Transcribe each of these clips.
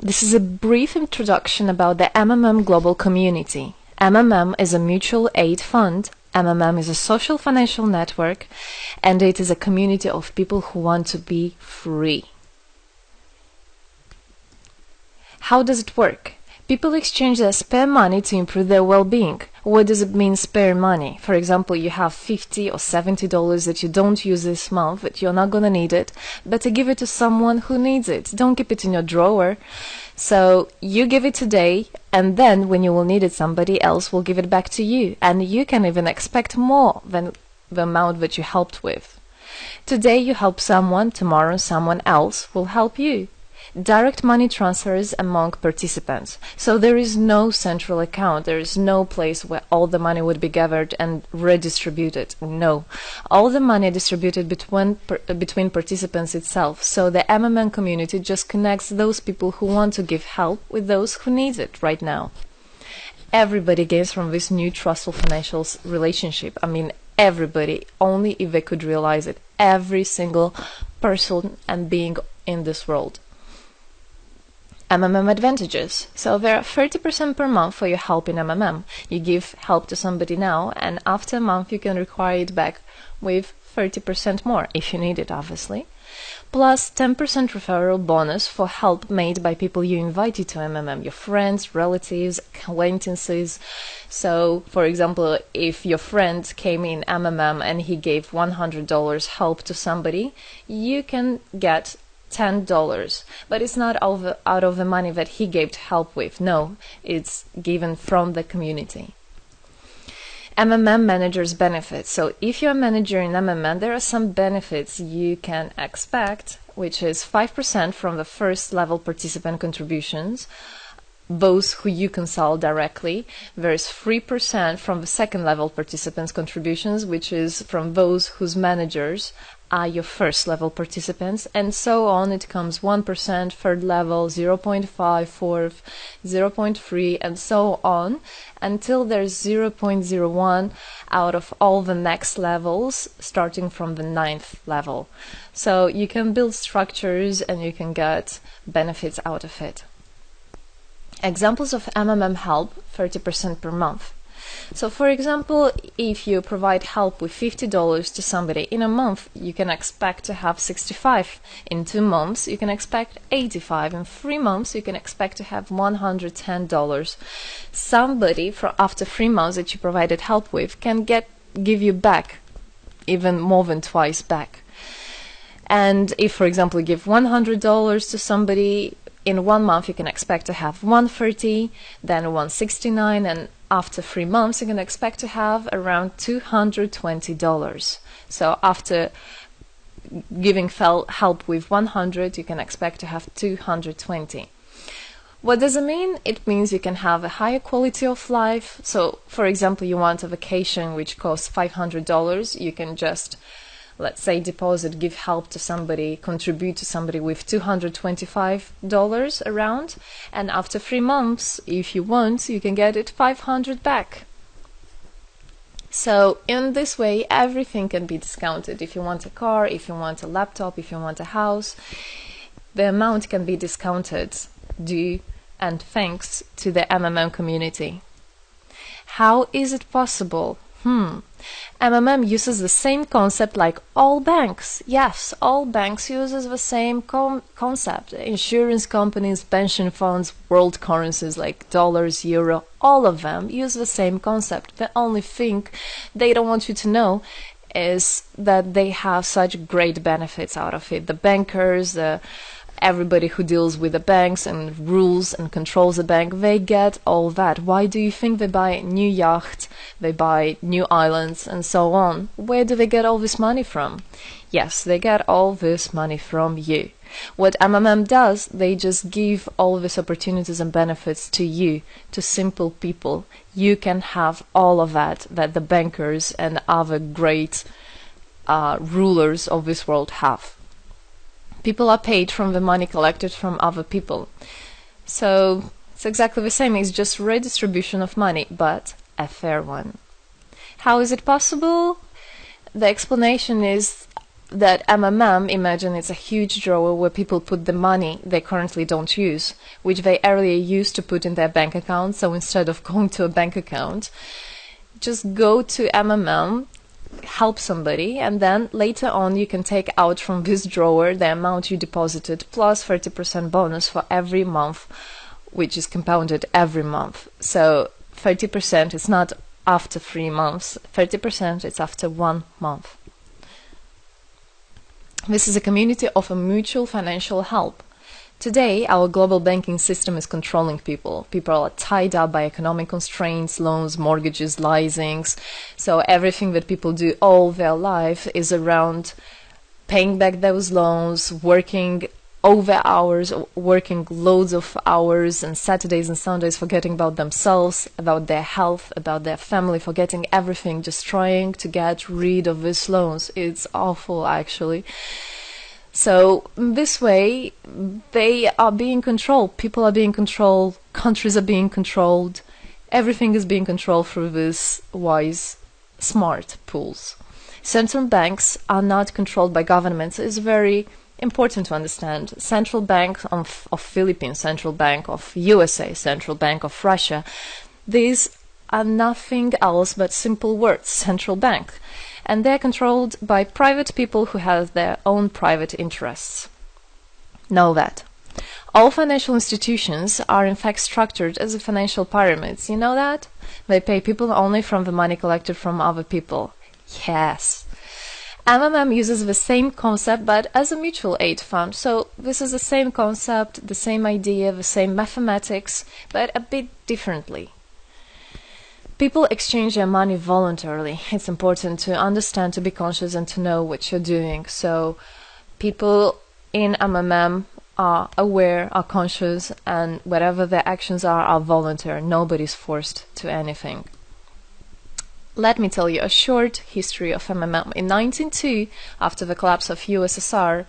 This is a brief introduction about the MMM Global Community. MMM is a mutual aid fund. MMM is a social financial network, and it is a community of people who want to be free. How does it work? People exchange their spare money to improve their well-being. What does it mean, spare money? For example, you have $50 or $70 that you don't use this month, that you're not gonna need it. Better give it to someone who needs it. Don't keep it in your drawer. So you give it today, and then when you will need it, somebody else will give it back to you. And you can even expect more than the amount that you helped with. Today you help someone, tomorrow someone else will help you. Direct money transfers among participants. So there is no central account. There is no place where all the money would be gathered and redistributed. No. All the money distributed between participants itself. So the MMM community just connects those people who want to give help with those who need it right now. Everybody gains from this new trustful financial relationship. I mean, everybody, only if they could realize it. Every single person and being in this world. MMM advantages. So there are 30% per month for your help in MMM. You give help to somebody now, and after a month you can require it back with 30% more, if you need it, obviously. Plus 10% referral bonus for help made by people you invited to MMM, your friends, relatives, acquaintances. So, for example, if your friend came in MMM and he gave $100 help to somebody, you can get $10, but it's not out of the money that he gave to help with. No, it's given from the community. MMM managers benefits. So if you're a manager in MMM, there are some benefits you can expect, which is 5% from the first level participant contributions, those who you consult directly. There's 3% from the second level participants contributions, which is from those whose managers are your first level participants, and so on. It comes 1%, third level, 0.5, fourth, 0.3, and so on, until there's 0.01 out of all the next levels, starting from the 9th level. So you can build structures and you can get benefits out of it. Examples of MMM help, 30% per month. So for example, if you provide help with $50 to somebody in a month, you can expect to have 65. In 2 months, you can expect 85. In 3 months, you can expect to have $110. Somebody after 3 months that you provided help with can give you back even more than twice back. And if, for example, you give $100 to somebody, in 1 month you can expect to have 130, then 169, and after 3 months you can expect to have around $220. So after giving help with 100, you can expect to have 220. What does it mean? It means you can have a higher quality of life. So for example, you want a vacation which costs $500, you can just, let's say, give help to somebody, contribute to somebody with $225 around, and after 3 months, if you want, you can get it 500 back. So in this way, everything can be discounted. If you want a car, if you want a laptop, if you want a house, the amount can be discounted due and thanks to the MMM community. How is it possible? MMM uses the same concept like all banks. Yes, all banks uses the same concept. Insurance companies, pension funds, world currencies like dollars, euro, all of them use the same concept. The only thing they don't want you to know is that they have such great benefits out of it. The bankers, everybody who deals with the banks and rules and controls the bank, they get all that. Why do you think they buy new yachts, they buy new islands, and so on? Where do they get all this money from? Yes, they get all this money from you. What MMM does, they just give all these opportunities and benefits to you, to simple people. You can have all of that the bankers and other great rulers of this world have. People are paid from the money collected from other people. So it's exactly the same. It's just redistribution of money, but a fair one. How is it possible? The explanation is that MMM, imagine it's a huge drawer where people put the money they currently don't use, which they earlier used to put in their bank account. So instead of going to a bank account, just go to MMM, help somebody, and then later on you can take out from this drawer the amount you deposited plus 30% bonus for every month, which is compounded every month. So 30% is not after 3 months, 30% it's after 1 month. This is a community of a mutual financial help. Today, our global banking system is controlling people. People are tied up by economic constraints, loans, mortgages, leasings. So everything that people do all their life is around paying back those loans, working over hours, working loads of hours and Saturdays and Sundays, forgetting about themselves, about their health, about their family, forgetting everything, just trying to get rid of these loans. It's awful, actually. So this way, they are being controlled. People are being controlled. Countries are being controlled. Everything is being controlled through these wise, smart pools. Central banks are not controlled by governments. It's very important to understand. Central Bank of Philippines, Central Bank of USA, Central Bank of Russia, these are nothing else but simple words, central bank. And they're controlled by private people who have their own private interests. Know that. All financial institutions are in fact structured as financial pyramids. You know that? They pay people only from the money collected from other people. Yes. MMM uses the same concept but as a mutual aid fund. So this is the same concept, the same idea, the same mathematics, but a bit differently. People exchange their money voluntarily. It's important to understand, to be conscious and to know what you're doing. So people in MMM are aware, are conscious, and whatever their actions are voluntary. Nobody's forced to anything. Let me tell you a short history of MMM. In 1902, after the collapse of USSR,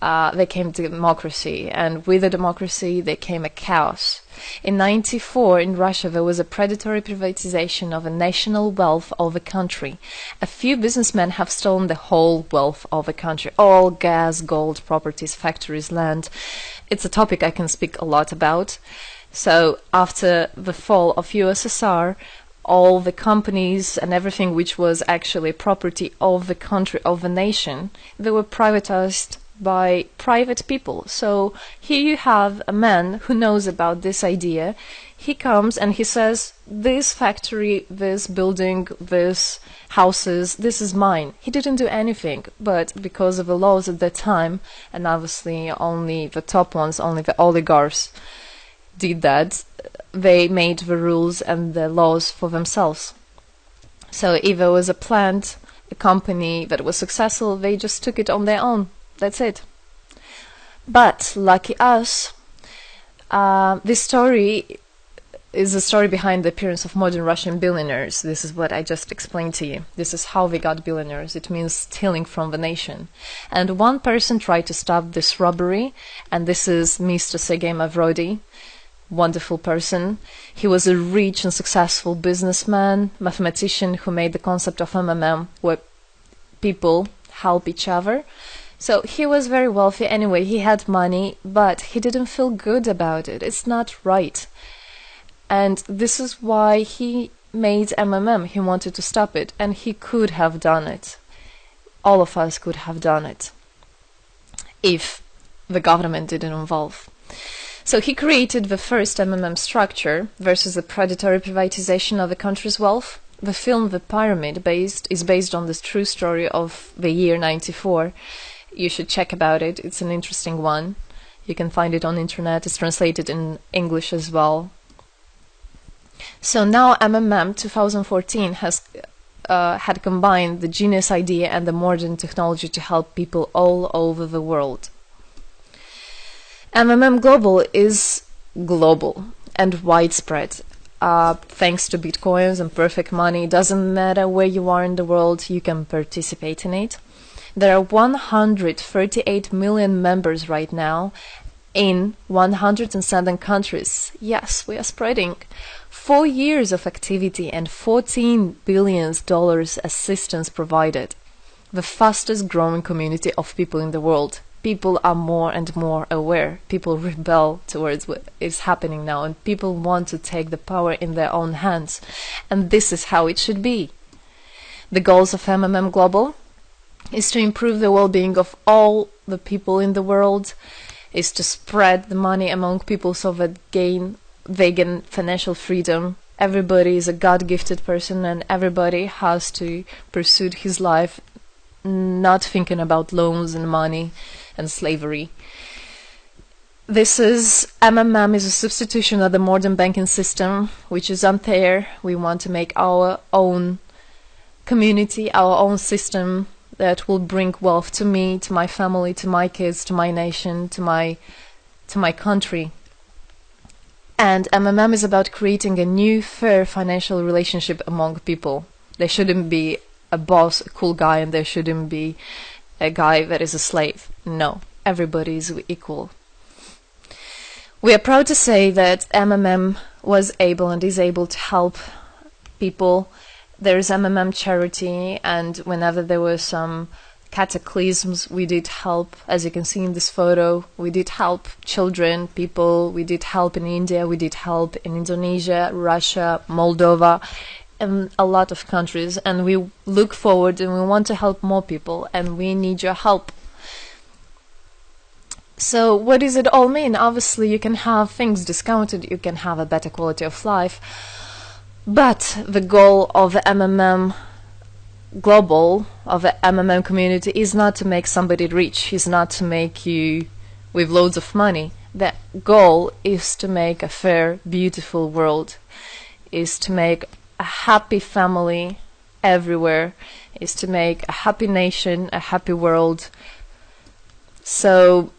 there came democracy, and with the democracy there came a chaos. In 1994, in Russia, there was a predatory privatization of a national wealth of the country. A few businessmen have stolen the whole wealth of the country, all gas, gold, properties, factories, land. It's a topic I can speak a lot about. So after the fall of USSR, all the companies and everything which was actually property of the country, of the nation, they were privatized by private people. So here you have a man who knows about this idea. He comes and he says, this factory, this building, this houses, this is mine. He didn't do anything, but because of the laws at that time, and obviously only the top ones, only the oligarchs did that, they made the rules and the laws for themselves. So if there was a plant, a company that was successful, they just took it on their own. That's it. But lucky us, this story is the story behind the appearance of modern Russian billionaires. This is what I just explained to you. This is how they got billionaires. It means stealing from the nation. And one person tried to stop this robbery, and this is Mr. Sergei Mavrodi. Wonderful person. He was a rich and successful businessman, mathematician who made the concept of MMM, where people help each other. So he was very wealthy anyway, he had money, but he didn't feel good about it. It's not right. And this is why he made MMM. He wanted to stop it, and he could have done it. All of us could have done it if the government didn't involve. So he created the first MMM structure versus the predatory privatization of the country's wealth. The film The Pyramid is based on this true story of the year 94. You should check about it. It's an interesting one. You can find it on internet. It's translated in English as well. So now MMM 2014 has had combined the genius idea and the modern technology to help people all over the world. MMM Global is global and widespread. Thanks to Bitcoins and perfect money, it doesn't matter where you are in the world, you can participate in it. There are 138 million members right now in 107 countries. Yes, we are spreading. 4 years of activity and $14 billion assistance provided. the fastest growing community of people in the world. People are more and more aware. People rebel towards what is happening now, and people want to take the power in their own hands. And this is how it should be. The goals of MMM Global is to improve the well-being of all the people in the world, is to spread the money among people so that they gain financial freedom. Everybody is a God-gifted person, and everybody has to pursue his life not thinking about loans and money and slavery. This is MMM is a substitution of the modern banking system, which is unfair. We want to make our own community, our own system that will bring wealth to me, to my family, to my kids, to my nation, to my country. And MMM is about creating a new, fair financial relationship among people. There shouldn't be a boss, a cool guy, and there shouldn't be a guy that is a slave. No, everybody is equal. We are proud to say that MMM was able and is able to help people. There is MMM charity, and whenever there were some cataclysms, we did help. As you can see in this photo, we did help children, people, we did help in India, we did help in Indonesia, Russia, Moldova, and a lot of countries. And we look forward and we want to help more people, and we need your help. So what does it all mean? Obviously, you can have things discounted, you can have a better quality of life, but the goal of the MMM Global, of the MMM community, is not to make somebody rich, is not to make you with loads of money. The goal is to make a fair, beautiful world, is to make a happy family everywhere, is to make a happy nation, a happy world. So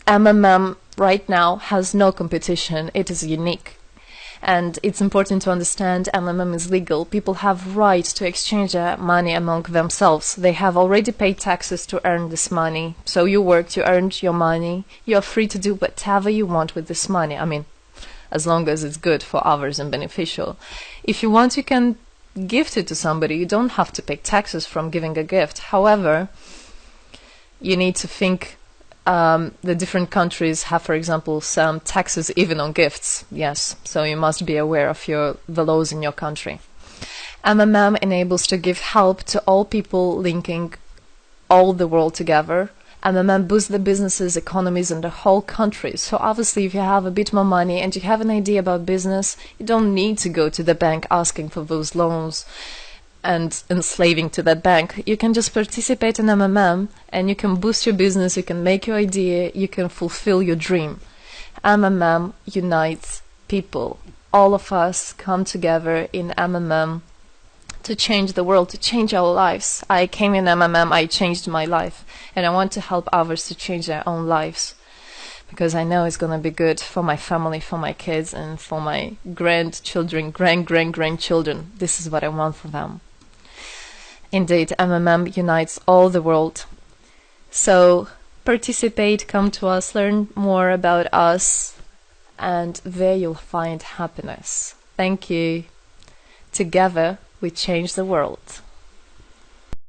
MMM right now has no competition, it is unique. And it's important to understand MMM is legal. People have right to exchange their money among themselves. They have already paid taxes to earn this money. So you worked, you earned your money. You're free to do whatever you want with this money. I mean, as long as it's good for others and beneficial. If you want, you can gift it to somebody. You don't have to pay taxes from giving a gift. However, you need to think the different countries have, for example, some taxes even on gifts. Yes, so you must be aware of the laws in your country. MMM enables to give help to all people, linking all the world together. MMM boosts the businesses, economies, and the whole country. So obviously, if you have a bit more money and you have an idea about business, you don't need to go to the bank asking for those loans and enslaving to that bank. You can just participate in MMM and you can boost your business, you can make your idea, you can fulfill your dream. MMM unites people. All of us come together in MMM to change the world, to change our lives. I came in MMM, I changed my life, and I want to help others to change their own lives, because I know it's going to be good for my family, for my kids, and for my grandchildren, grandchildren. This is what I want for them. Indeed, MMM unites all the world. So participate, come to us, learn more about us, and there you'll find happiness. Thank you. Together, we change the world.